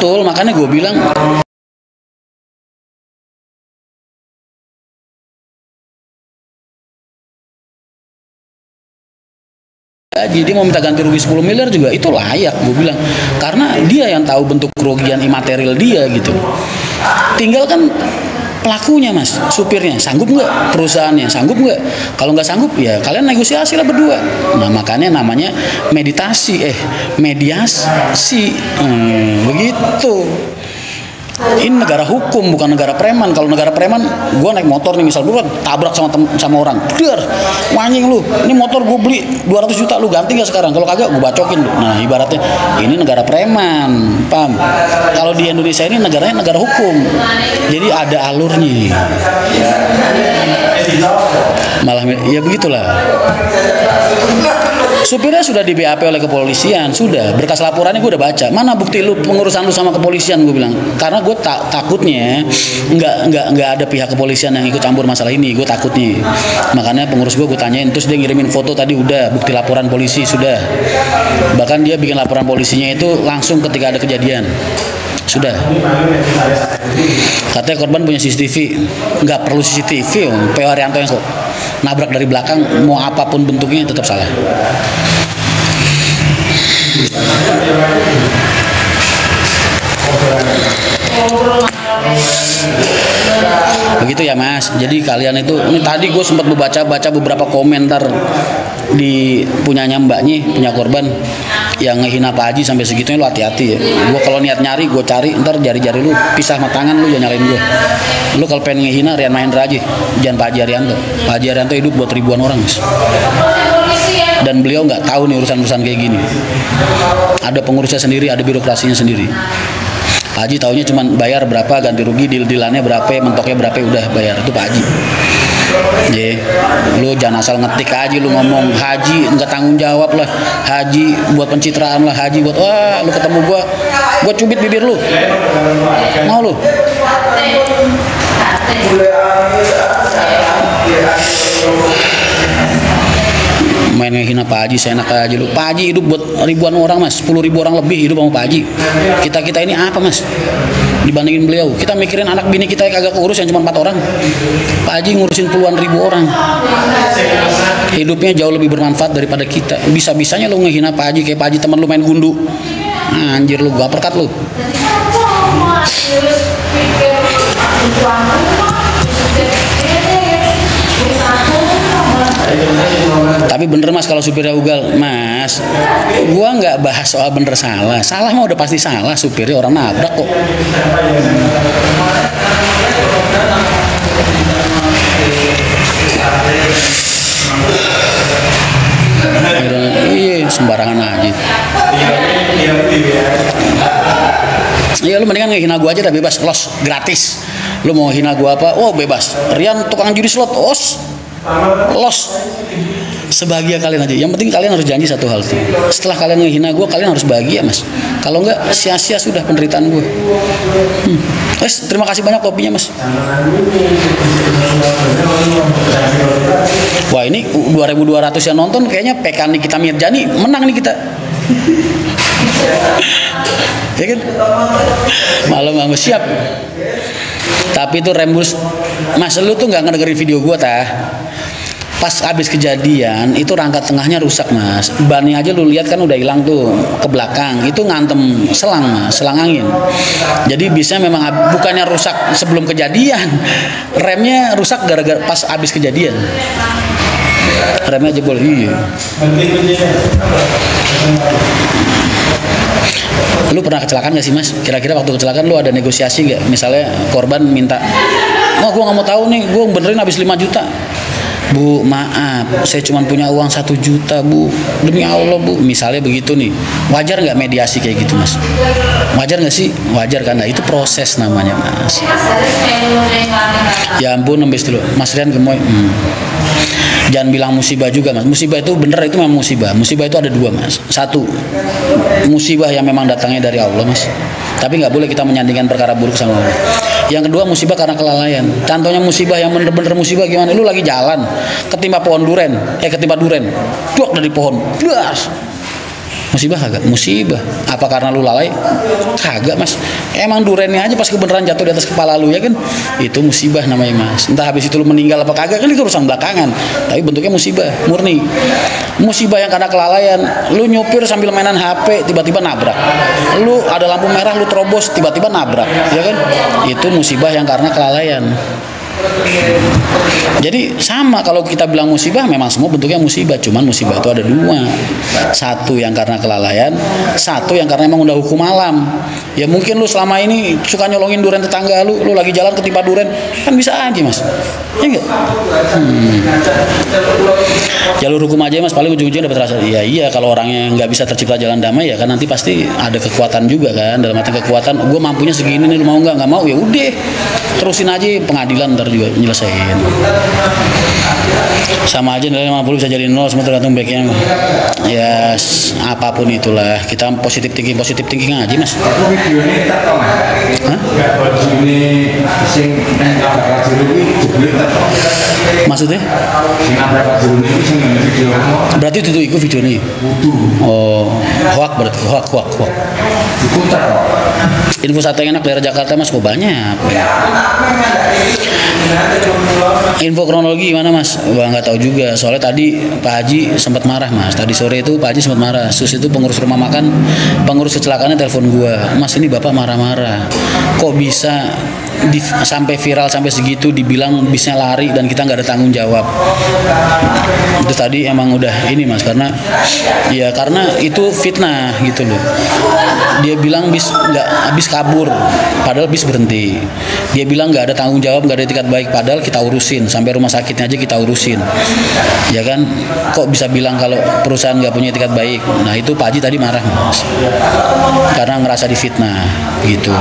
Betul, makanya gue bilang jadi mau minta ganti rugi 10 miliar juga itu layak, gue bilang, karena dia yang tahu bentuk kerugian imaterial dia gitu. Tinggal kan pelakunya mas, supirnya sanggup nggak, perusahaannya sanggup nggak. Kalau nggak sanggup ya kalian negosiasi lah berdua. Nah makanya namanya mediasi mediasi begitu. Ini negara hukum, bukan negara preman. Kalau negara preman, gue naik motor nih misal, gue tabrak sama orang, der, wanying lu, ini motor gue beli 200 juta, lu ganti gak sekarang? Kalau kagak, gue bacokin. Nah ibaratnya ini negara preman, paham? Kalau di Indonesia ini negaranya negara hukum, jadi ada alurnya. Malah ya begitulah. Supirnya sudah di BAP oleh kepolisian, sudah, berkas laporannya gue udah baca. Mana bukti lu pengurusan lu sama kepolisian, gue bilang. Karena gue takutnya nggak ada pihak kepolisian yang ikut campur masalah ini, gue takutnya. Makanya pengurus gue tanyain, terus dia ngirimin foto tadi, udah, bukti laporan polisi sudah. Bahkan dia bikin laporan polisinya itu langsung ketika ada kejadian. Sudah. Katanya korban punya CCTV, nggak perlu CCTV, P.O. Haryanto yang nabrak dari belakang, mau apapun bentuknya tetap salah. Begitu ya mas. Jadi kalian itu, ini tadi gue sempat baca beberapa komentar di punyanya mbaknya, punya korban, yang ngehina Pak Haji sampai segitunya. Lu hati-hati ya. Gue kalau niat nyari, gue cari, ntar jari-jari lu pisah sama tangan, lu jangan nyalain gue. Lu kalau pengen ngehina Rian Mahendra aja, jangan Pak Haji Haryanto. Pak Haji Haryanto hidup buat ribuan orang mas. Dan beliau nggak tahu nih urusan-urusan kayak gini. Ada pengurusnya sendiri, ada birokrasinya sendiri. Pak Haji taunya cuma bayar berapa, ganti rugi, deal-dealannya berapa, mentoknya berapa, udah bayar. Itu Pak Haji. Lu jangan asal ngetik aja, lu ngomong haji nggak tanggung jawab lah, haji buat pencitraan lah, haji buat wah, lu ketemu gua cubit bibir lu, mau lu? Main ngehina Pak Haji, seenak aja lu. Pak Haji hidup buat ribuan orang mas, 10.000 orang lebih hidup sama Pak Haji. Kita ini apa mas dibandingin beliau? Kita mikirin anak bini kita yang kagak keurus, yang cuma 4 orang. Pak Haji ngurusin puluhan ribu orang, hidupnya jauh lebih bermanfaat daripada kita. Bisa-bisanya lu ngehina Pak Haji, kayak Pak Haji teman lu main gundu. Anjir lu, gua perkat lu. Tapi bener mas, kalau supirnya ugal mas, gua nggak bahas soal bener salah mah udah pasti salah, supirnya orang nabrak kok. Iya sembarangan aja. Iya lu mendingan ngehina gua aja, dah bebas, los gratis. Lu mau hina gua apa? Oh bebas. Rian tukang judi slot, los. Sebahagia kalian aja. Yang penting kalian harus janji satu hal tuh. Setelah kalian ngehina gue, kalian harus bahagia mas. Kalau enggak, sia-sia sudah penderitaan gue. Terima kasih banyak kopinya mas. Wah ini 2.200 yang nonton, kayaknya PK Nikita Mirjani menang nih kita. Ya kan? Malam siap. Tapi itu rembus. Mas lu tuh nggak ngedengerin video gue tah. Pas habis kejadian itu rangka tengahnya rusak mas, bannya aja lu lihat kan udah hilang tuh ke belakang, itu ngantem selang mas, selang angin. Jadi biasanya memang bukannya rusak sebelum kejadian, remnya rusak gara-gara pas habis kejadian, remnya jebol. Iya. Lu pernah kecelakaan gak sih mas? Kira-kira waktu kecelakaan lu ada negosiasi gak? Misalnya korban minta, gue nggak mau tahu nih, gue benerin habis 5 juta. Bu maaf, saya cuma punya uang 1 juta bu, demi Allah bu, misalnya begitu nih, wajar nggak mediasi kayak gitu mas? Wajar nggak sih? Wajar kan? Nah itu proses namanya mas. Ya ampun, nembes dulu mas Rian gemoy. Jangan bilang musibah juga mas. Musibah itu bener, itu memang musibah. Musibah itu ada 2 mas. 1, musibah yang memang datangnya dari Allah mas, tapi nggak boleh kita menyandingkan perkara buruk sama Allah. Yang kedua, musibah karena kelalaian. Contohnya musibah yang bener-bener musibah gimana? Lu lagi jalan ketimpa pohon duren, ketimpa duren, duak dari pohon, blas. Musibah kagak? Musibah. Apa karena lu lalai? Kagak mas. Emang durennya aja pas kebenaran jatuh di atas kepala lu ya kan? Itu musibah namanya mas. Entah habis itu lu meninggal apa kagak kan itu urusan belakangan. Tapi bentuknya musibah murni. Musibah yang karena kelalaian. Lu nyupir sambil mainan HP tiba-tiba nabrak. Lu ada lampu merah lu terobos tiba-tiba nabrak, ya kan? Itu musibah yang karena kelalaian. Jadi sama kalau kita bilang musibah memang semua bentuknya musibah, cuman musibah itu ada dua, satu yang karena kelalaian, satu yang karena emang udah hukum alam. Ya mungkin lu selama ini suka nyolongin duren tetangga lu lagi jalan ketimpa duren kan bisa aja mas, ya enggak? Jalur hukum aja mas paling ujung-ujungnya dapat rasa. Iya kalau orangnya nggak bisa tercipta jalan damai ya kan nanti pasti ada kekuatan juga kan, dalam arti kekuatan gue mampunya segini nih lu mau nggak mau ya udah terusin aja pengadilan ntar juga nyelesain. Sama aja nilai 50 bisa jadi 0 semua tergantung baiknya ya apapun itulah kita positif thinking aja mas. Hah? Maksudnya? Berarti itu ikut video nih. Oh, hoak berarti hoak. Info satu yang enak daerah Jakarta mas, kok banyak. Info kronologi gimana mas? Wah nggak tahu juga. Soalnya tadi Pak Haji sempat marah mas. Tadi sore itu Pak Haji sempat marah. Sus itu pengurus rumah makan, pengurus kecelakaannya telepon gua. Mas ini bapak marah-marah. Kok bisa sampai viral sampai segitu dibilang bisnya lari dan kita nggak ada tanggung jawab. Itu tadi emang udah ini mas karena itu fitnah gitu loh. Dia bilang bis kabur padahal bis berhenti. Dia bilang nggak ada tanggung jawab, nggak ada etikat baik padahal kita urusin sampai rumah sakitnya aja kita urusin. Ya kan? Kok bisa bilang kalau perusahaan nggak punya etikat baik? Nah itu Pak Haji tadi marah mas karena ngerasa difitnah gitu.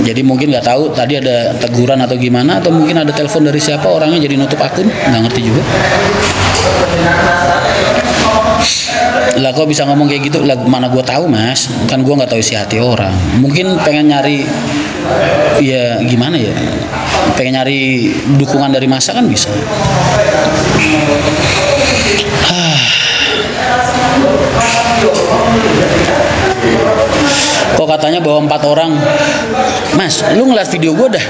Jadi mungkin nggak tahu tadi ada teguran atau gimana atau mungkin ada telepon dari siapa orangnya jadi nutup akun, nggak ngerti juga. Lah kok bisa ngomong kayak gitu? Lah mana gue tahu mas, kan gue nggak tahu isi hati orang. Mungkin pengen nyari ya gimana ya, pengen nyari dukungan dari massa kan bisa. Kok katanya bawa 4 orang. Mas, lu ngeliat video gue dah.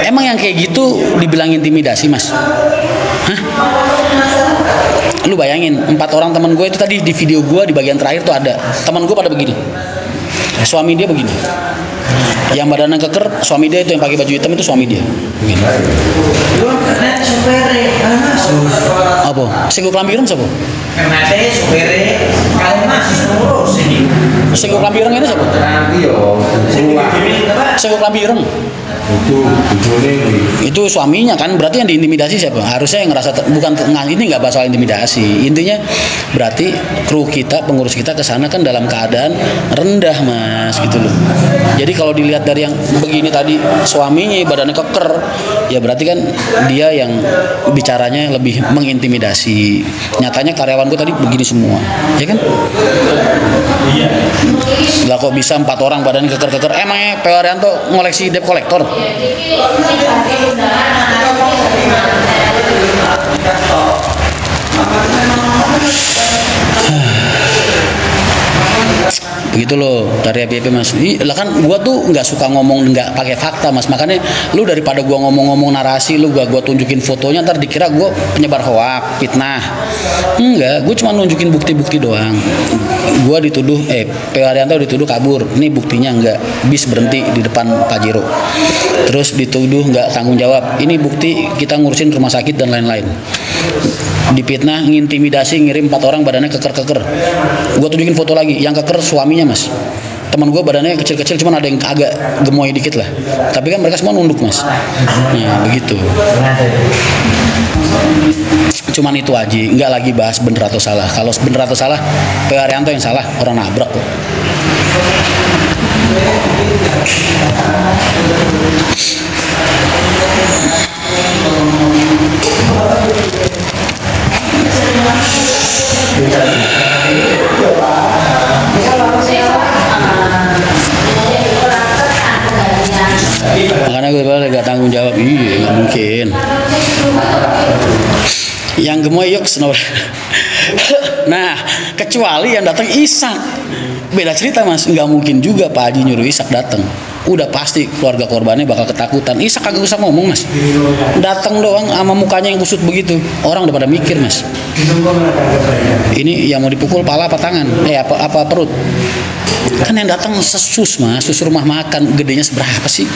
Emang yang kayak gitu dibilang intimidasi mas? Hah? Lu bayangin 4 orang teman gue itu tadi di video gue di bagian terakhir tuh ada teman gue pada begini, suami dia begini, yang badannya keker suami dia itu yang pakai baju hitam itu suami dia begini. Apa? Sego kelambi ireng siapa? Sego kelambi ireng itu siapa? Sego kelambi ireng itu suaminya kan, berarti yang diintimidasi siapa? Harusnya yang ngerasa bukan ini nggak bahas soal intimidasi. Intinya berarti kru kita, pengurus kita kesana kan dalam keadaan rendah mas gitu loh. Jadi kalau dilihat dari yang begini tadi suaminya badannya keker, ya berarti kan dia yang bicaranya lebih mengintimidasi. Nyatanya karyawan gue tadi begini semua, ya kan? Lah kok bisa 4 orang badannya keker-keker? Emangnya P. Haryanto ngoleksi debt collector? Begitu loh dari APP mas. Lah kan gua tuh nggak suka ngomong nggak pakai fakta mas, makanya lu daripada gua ngomong-ngomong narasi lu gua tunjukin fotonya ntar dikira gua penyebar hoak, fitnah. Enggak, gua cuma nunjukin bukti-bukti doang. Gua dituduh P. Haryanto dituduh kabur, ini buktinya enggak, bis berhenti di depan Pajero. Terus dituduh nggak tanggung jawab, ini bukti kita ngurusin rumah sakit dan lain-lain. Dipitnah, ngintimidasi, ngirim 4 orang badannya keker-keker. Gue tunjukin foto lagi, yang keker suaminya mas. Teman gue badannya kecil-kecil, cuman ada yang agak gemoy dikit lah. Tapi kan mereka semua nunduk mas. Ya begitu. Cuman itu aja, nggak lagi bahas bener atau salah. Kalau bener atau salah, P. Haryanto yang salah, orang nabrak kok. Makanya gue bilang gak tanggung jawab, iya gak mungkin. yang gemoy yuk senor. Nah, kecuali yang datang Ishak, beda cerita mas. Nggak mungkin juga Pak Haji nyuruh Ishak datang. Udah pasti keluarga korbannya bakal ketakutan. Ishak kagak usah ngomong mas, datang doang sama mukanya yang kusut begitu, orang udah pada mikir mas. Ini yang mau dipukul pala apa tangan? Apa perut? Kan yang datang sesus mas, sus rumah makan, gedenya seberapa sih?